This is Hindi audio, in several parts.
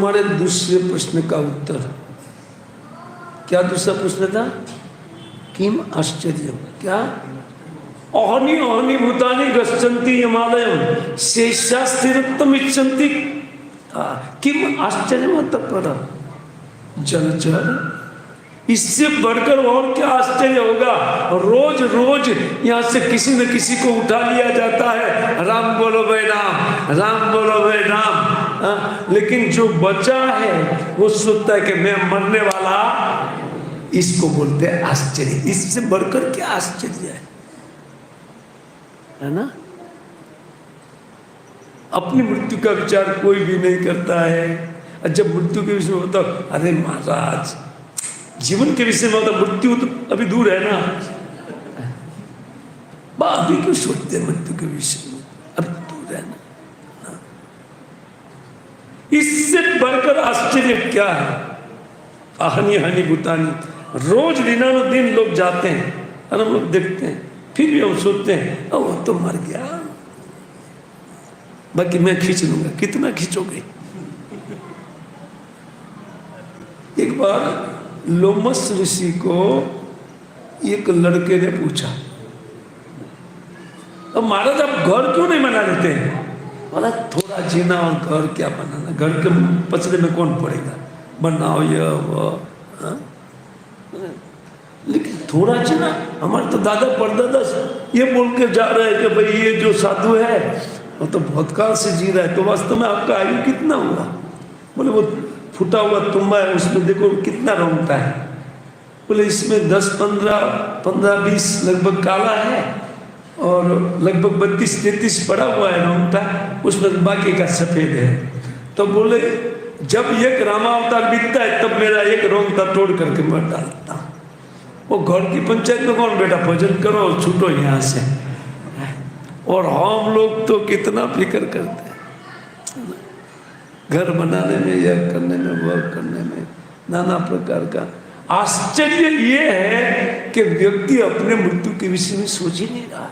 तुम्हारे दूसरे प्रश्न का उत्तर। क्या दूसरा प्रश्न था? किम आश्चर्य, क्या? अहनि अहनि भूतानि गच्छन्ति हिमालयम शेषास्थिरत्वम इच्छन्ति किम आश्चर्य मतलब पर जलचर। इससे बढ़कर और क्या आश्चर्य होगा? रोज रोज यहाँ से किसी न किसी को उठा लिया जाता है, राम बोलो भाई राम, राम बोलो भाई राम। लेकिन जो बचा है वो सोचता है कि मैं मरने वाला। इसको बोलते हैं आश्चर्य। इससे बढ़कर क्या आश्चर्य है ना? अपनी मृत्यु का विचार कोई भी नहीं करता है। और जब मृत्यु के विषय में होता, अरे महाराज जीवन के विषय में होता, मृत्यु तो अभी दूर है ना, अभी क्यों सोचते हैं मृत्यु के विषय में? अभी दूर है ना। इससे बढ़कर आश्चर्य क्या है? अहनि अहनि भूतानि, रोज दिनानुदिन लोग जाते हैं और हम लोग देखते हैं, फिर भी हम सोचते हैं वो तो मर गया, बाकी मैं खींच लूंगा। कितना खींचोगे? एक बार लोमस ऋषि को एक लड़के ने पूछा, अब महाराज आप घर क्यों नहीं बना लेते हैं? बोला थोड़ा जीना और घर क्या बनाना, घर के पचड़े में कौन पड़ेगा, बनाओ ये वो। लेकिन थोड़ा जीना, हमारे तो दादा परदादा ये बोल के जा रहे हैं कि भाई ये जो साधु है वो तो बहुत काल से जी रहा है, तो वास्तव में आपका आयु कितना हुआ? बोले वो फूटा हुआ तुम्बा है, उसमें देखो कितना रंगता है। बोले इसमें 10, 15, 20 लगभग काला है और लगभग 32, 33 पड़ा हुआ है रंगता, उसमें बाकी का सफेद है। तो बोले जब एक रामावतार बीतता है तब मेरा एक रंगता तोड़ करके मैं डालता हूँ। वो घर की पंचायत में कौन बेटा भजन करो और छूटो यहाँ से। और हम लोग तो कितना फिक्र करते हैं घर बनाने में, यह करने में, वह करने में, नाना प्रकार का। आश्चर्य ये है कि व्यक्ति अपने मृत्यु के विषय में सोच ही नहीं रहा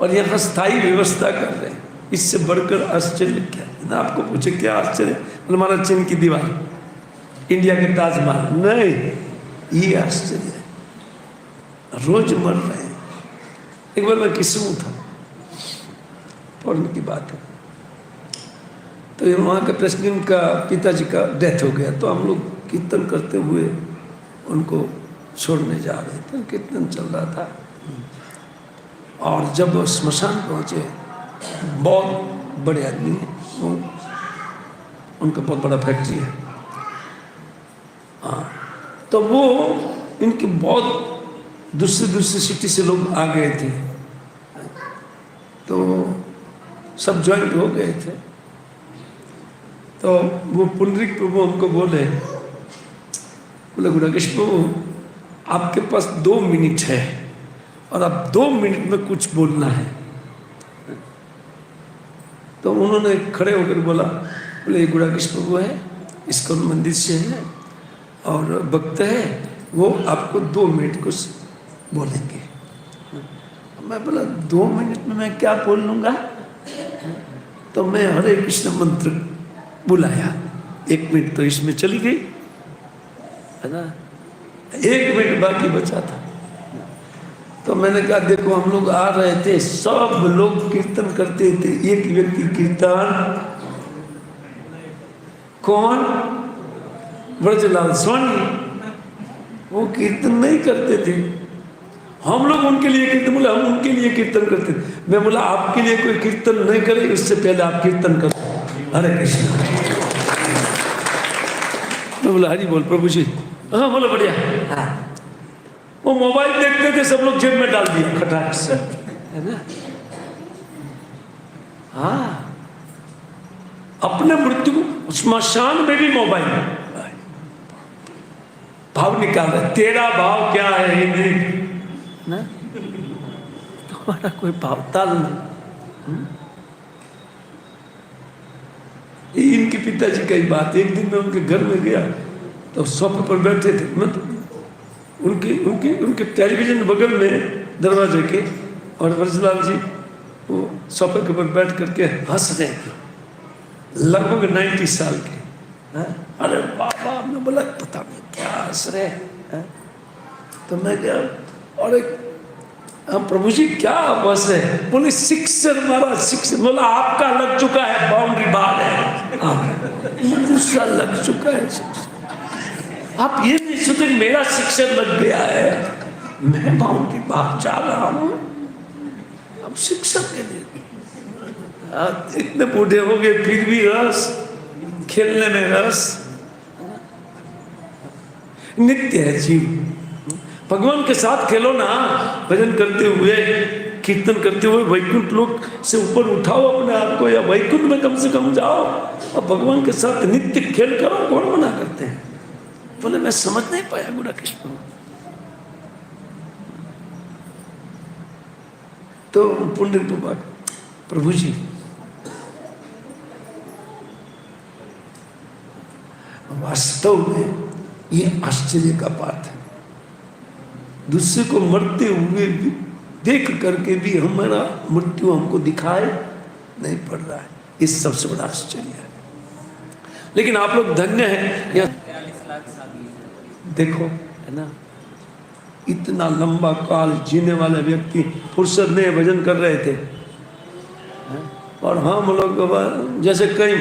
और यहाँ स्थायी व्यवस्था कर रहे हैं। इससे बढ़कर आश्चर्य क्या है? ना आपको पूछे क्या आश्चर्य? हमारा चीन की दीवार, इंडिया के ताजमहल नहीं, ये आश्चर्य है। रोज मर रहे हैं। एक बार मैं किस्मू था, पढ़ने की बात है, तो वहाँ के प्रेसिडेंट का पिताजी का डेथ हो गया, तो हम लोग कीर्तन करते हुए उनको छोड़ने जा रहे थे। कीर्तन चल रहा था और जब स्मशान पहुँचे, बहुत बड़े आदमी हैं, उनका बहुत बड़ा फैक्ट्री है। हाँ, तो वो इनके बहुत दूसरे सिटी से लोग आ गए थे, तो सब ज्वाइंट हो गए थे। तो वो पुंडरीक प्रभु हमको बोले गुड़ाकेश प्रभु आपके पास 2 मिनट है और आप 2 मिनट में कुछ बोलना है। तो उन्होंने खड़े होकर बोला, बोले ये गुड़ाकेश प्रभु है, इस्कॉन मंदिर से है और भक्त है, वो आपको 2 मिनट कुछ बोलेंगे। मैं बोला 2 मिनट में मैं क्या बोल लूँगा? तो मैं हरे कृष्ण मंत्र बुलाया। 1 मिनट तो इसमें चली गई है ना, 1 मिनट बाकी बचा था। तो मैंने कहा देखो हम लोग आ रहे थे, सब लोग कीर्तन करते थे, एक व्यक्ति कीर्तन, कौन? ब्रजलाल स्वामी, वो कीर्तन नहीं करते थे। हम लोग उनके लिए कीर्तन, बोला हम उनके लिए कीर्तन करते थे। मैं बोला आपके लिए कोई कीर्तन नहीं करे, उससे पहले आप कीर्तन करो हरे कृष्ण। मैं बोला हरि बोल प्रभु जी। हाँ बोलो बढ़िया। हाँ, वो मोबाइल देखते थे, सब लोग जेब में डाल दिया खटाक से, है ना। हाँ, अपने मृत्यु स्मशान में भी मोबाइल भाव निकाल रहे, तेरा भाव क्या है ये नहीं ना, तुम्हारा कोई भाव ताल नहीं। इनके पिताजी का ही बात, एक दिन मैं उनके घर में गया तो सोफे पर बैठे थे, मैं तो उनके टेलीविजन बगल में दरवाजे के, और ब्रजलाल जी वो सोफे के ऊपर बैठ करके हंस रहे थे। लगभग 90 साल के। अरे बाबा, हमने बोला पता नहीं क्या असर है। तो मैं क्या, अरे प्रभु जी क्या बस है? बोले सिक्सर मारा, सिक्सर। बोला आपका लग चुका है, बाउंड्री बार है, दूसरा लग चुका है सिक्सर। आप ये नहीं सोचे मेरा सिक्सर लग गया है, मैं बाउंड्री बाहर जा रहा हूं। अब शिक्षक के लिए इतने बूढ़े हो गए फिर भी रस, खेलने में रस। नित्य है जीव, भगवान के साथ खेलो ना, भजन करते हुए, कीर्तन करते हुए वैकुंठ लोक से ऊपर उठाओ अपने आप को, या वैकुंठ में कम से कम जाओ और भगवान के साथ नित्य खेल करो। कौन मना करते हैं? बोले मैं समझ नहीं पाया गुरु कृष्ण। तो पुण्य प्रभु जी वास्तव में ये आश्चर्य का बात है, दूसरे को मरते हुए भी देख करके भी हमारा मृत्यु हमको दिखाए नहीं पड़ रहा है, इस सबसे बड़ा आश्चर्य है। लेकिन आप लोग धन्य हैं, या देखो है ना, इतना लंबा काल जीने वाले व्यक्ति फुर्सत में भजन कर रहे थे, और हम लोग जैसे कहीं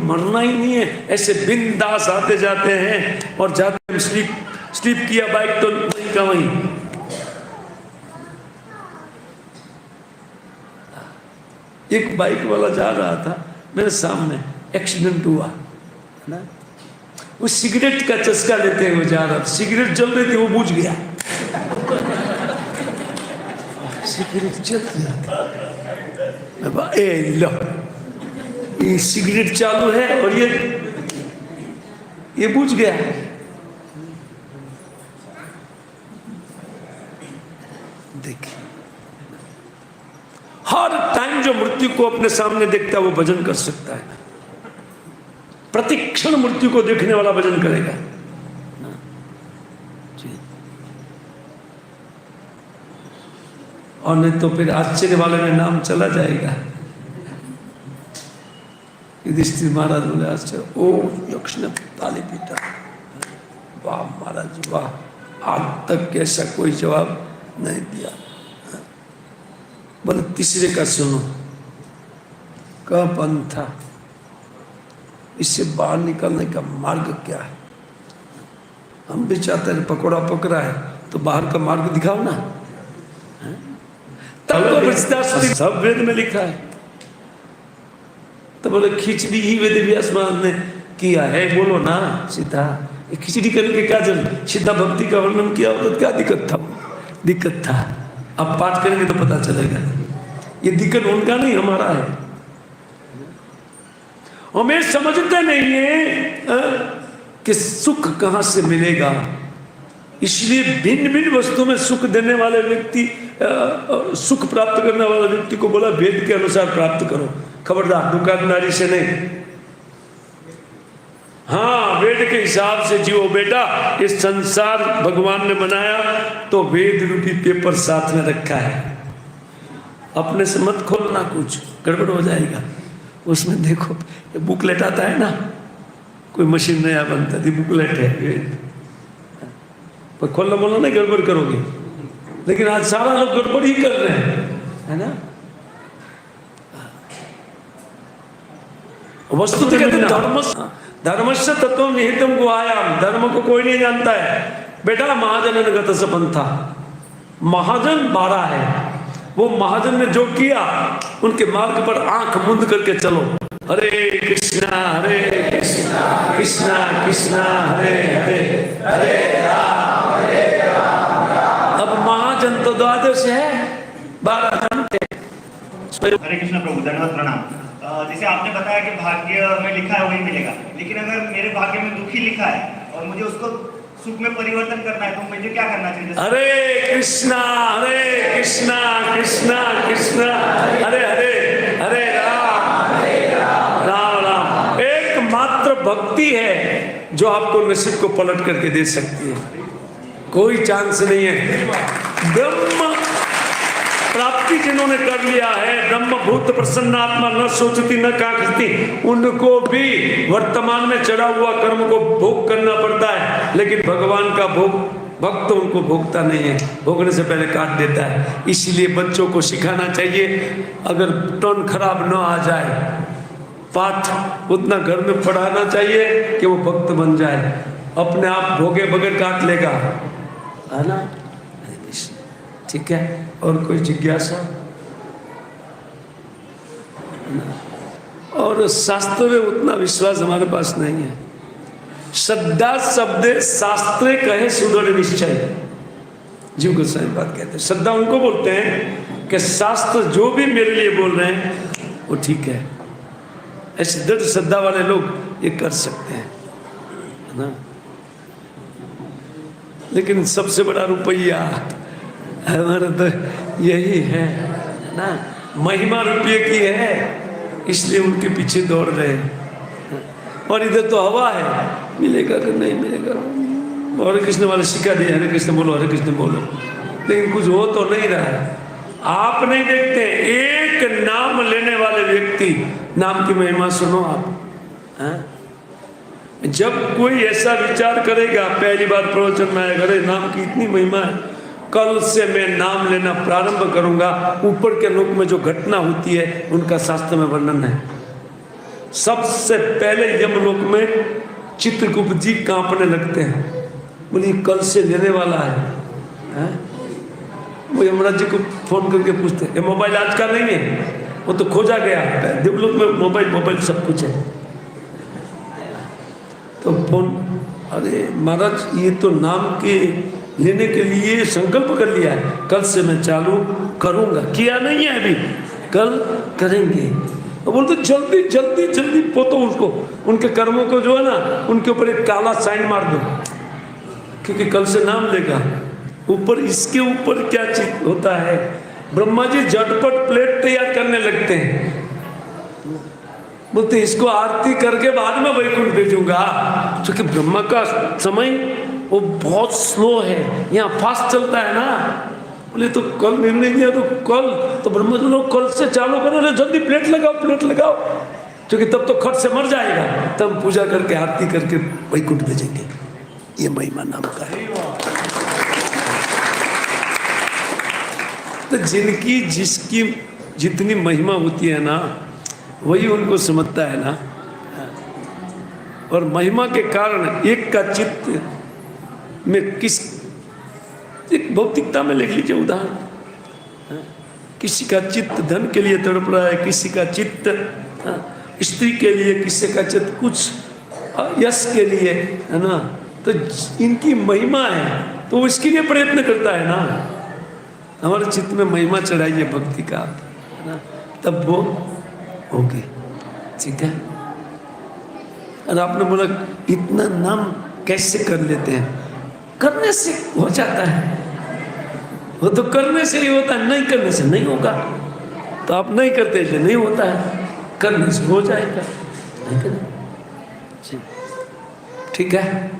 मरना ही नहीं है, ऐसे बिंदास आते जाते हैं, और जाते हैं स्लीप किया बाइक तो वहीं का वहीं। एक बाइक वाला जा रहा था मेरे सामने, एक्सीडेंट हुआ ना, वो सिगरेट का चस्का लेते हुए जा रहा था, सिगरेट जल रही थी, वो बुझ गया। सिगरेट जल गया, लो ये सिगरेट चालू है और ये बुझ गया। देखिए, हर टाइम जो मृत्यु को अपने सामने देखता है वो भजन कर सकता है, प्रति क्षण मृत्यु को देखने वाला भजन करेगा। और नहीं तो फिर आश्चर्य वाले में नाम चला जाएगा। युधिष्ठिर महाराज बोले आश्चर्य, ओ यक्ष ने ताली पीटा, वाह महाराज वाह, आज तक कैसा कोई जवाब नहीं दिया। बोले तीसरे का सुनो, का पंथा, इससे बाहर निकलने का मार्ग क्या है? हम भी चाहते हैं, पकौड़ा पकड़ा है तो बाहर का मार्ग दिखाओ ना। तब तो सब वेद में लिखा है। तो बोले खिचड़ी ही वेद व्यास महाराज ने किया है, बोलो ना सीधा, खिचड़ी करने के क्या जरूरत? सीधा भक्ति का वर्णन किया होता तो क्या दिक्कत था? दिक्कत था। अब पाठ करेंगे तो पता चलेगा, ये दिक्कत उनका नहीं हमारा है। हमें समझते नहीं है कि सुख कहां से मिलेगा, इसलिए भिन्न भिन्न वस्तुओं में सुख देने वाले व्यक्ति, सुख प्राप्त करने वाले व्यक्ति को बोला वेद के अनुसार प्राप्त करो, खबरदार दुकानदारी से नहीं। हाँ, वेद के हिसाब से जियो बेटा, इस संसार भगवान ने बनाया तो वेद रूपी पेपर साथ में रखा है, अपने से मत खोलना, कुछ गड़बड़ हो जाएगा। उसमें देखो बुकलेट आता है ना, कोई मशीन नया बनता थी, बुकलेट है, पर खोलना बोलना नहीं, गड़बड़ करोगे। लेकिन आज सारा लोग गड़बड़ ही कर रहे हैं, है ना। वस्तु तो कहते हैं धर्मस्य तत्व निहितम गुहायाम, धर्म को कोई नहीं जानता है बेटा। महाजन गत पंथा, महाजन 12 है, वो महाजन ने जो किया उनके मार्ग पर आंख मूंद करके चलो। हरे कृष्णा कृष्णा कृष्णा हरे हरे, हरे राम हरे राम। अब महाजन तो द्वादश है, 12 जानते। हरे कृष्ण प्रभु, धन्यवाद प्रणाम। जैसे आपने बताया कि भाग्य में लिखा है वही मिलेगा, लेकिन अगर मेरे भाग्य में दुखी लिखा है और मुझे उसको सुख में परिवर्तन करना है तो मुझे क्या करना चाहिए? हरे कृष्णा कृष्णा कृष्णा हरे हरे, हरे राम राम राम। एकमात्र भक्ति है जो आपको नसीब को पलट करके दे सकती है, कोई चांस नहीं है। ब्रह्म प्राप्ति जिन्होंने कर लिया है, ब्रह्म भूत प्रसन्न आत्मा न सोचती न कांखती, उनको भी वर्तमान में चढ़ा हुआ कर्म को भोग करना पड़ता है, लेकिन भगवान का भोग भक्त उनको भोगता नहीं है, भोगने से पहले काट देता है। इसलिए बच्चों को सिखाना चाहिए, अगर टर्न खराब न आ जाए, पाठ उतना घर में पढ़ाना चाहिए कि वो भक्त बन जाए, अपने आप भोगे बगैर काट लेगा, है ना। ठीक है, और कोई जिज्ञासा? और शास्त्र में उतना विश्वास हमारे पास नहीं है। श्रद्धा शब्द शास्त्रे कहे सुदृढ़ निश्चय, जीव गोस्वामी बात कहते हैं। श्रद्धा उनको बोलते हैं कि शास्त्र जो भी मेरे लिए बोल रहे हैं वो ठीक है। ऐसे दृढ़ श्रद्धा वाले लोग ये कर सकते हैं, है ना। लेकिन सबसे बड़ा रुपया हमारा तो यही है ना, महिमा रुपये की है, इसलिए उनके पीछे दौड़ रहे हैं। और इधर तो हवा है, मिलेगा कि नहीं मिलेगा। हरे कृष्ण वाले सिखा दिए, हरे कृष्ण बोलो, हरे कृष्ण बोलो, लेकिन कुछ हो तो नहीं रहा है। आप नहीं देखते, एक नाम लेने वाले व्यक्ति, नाम की महिमा सुनो आप, है? जब कोई ऐसा विचार करेगा, पहली बार प्रवचन में आएगा, अरे नाम की इतनी महिमा है, कल से मैं नाम लेना प्रारंभ करूंगा। ऊपर के लोक में जो घटना होती है उनका शास्त्र में वर्णन है। सबसे पहले यमलोक में चित्रगुप्त जी कांपने लगते हैं, बोले कल से लेने वाला है? वो यमराज जी को फोन करके पूछते हैं, ये मोबाइल आज का नहीं है, वो तो खोजा गया, देवलोक में मोबाइल सब कुछ है। तो फोन, अरे महाराज ये तो नाम के लेने के लिए संकल्प कर लिया है, कल से मैं चालू करूंगा। किया नहीं है अभी, कल करेंगे। तो बोलते जल्दी जल्दी जल्दी पोतो उसको, उनके कर्मों को जो है ना, उनके ऊपर एक काला साइन मार दो, क्योंकि कल से नाम लेगा। ऊपर इसके ऊपर क्या चीज होता है, ब्रह्मा जी झटपट प्लेट तैयार करने लगते हैं, बोलते इसको आरती करके बाद में वैकुंठ भेजूंगा, क्योंकि ब्रह्मा का समय वो बहुत स्लो है, यहाँ फास्ट चलता है ना। बोले तो कल निर्णय किया, तो कल तो ब्रह्मा जी लोग कल से चालू करो, जल्दी प्लेट लगाओ, क्योंकि तब तो खट से मर जाएगा, तब पूजा करके आरती करके वैकुंठ भेजेंगे। ये महिमा नाम का है। तो जिनकी जिसकी जितनी महिमा होती है ना, वही उनको समझता है ना। और महिमा के कारण एक का चित्त में एक भौतिकता में लिख लीजिए उदाहरण, किसी का चित्त धन के लिए तड़प रहा है, किसी का चित्त स्त्री के लिए, किसी का चित्त कुछ यश के लिए, है ना। तो इनकी महिमा है तो वो इसके लिए प्रयत्न करता है ना। हमारे चित्त में महिमा चढ़ाइए भक्ति का, है ना, तब वो होगी। ठीक है। और आपने बोला इतना नाम कैसे कर लेते हैं? करने से हो जाता है, वो तो करने से ही होता है, नहीं करने से नहीं होगा। तो आप नहीं करते इसलिए नहीं होता है, करने से हो जाएगा। नहीं करना। ठीक है।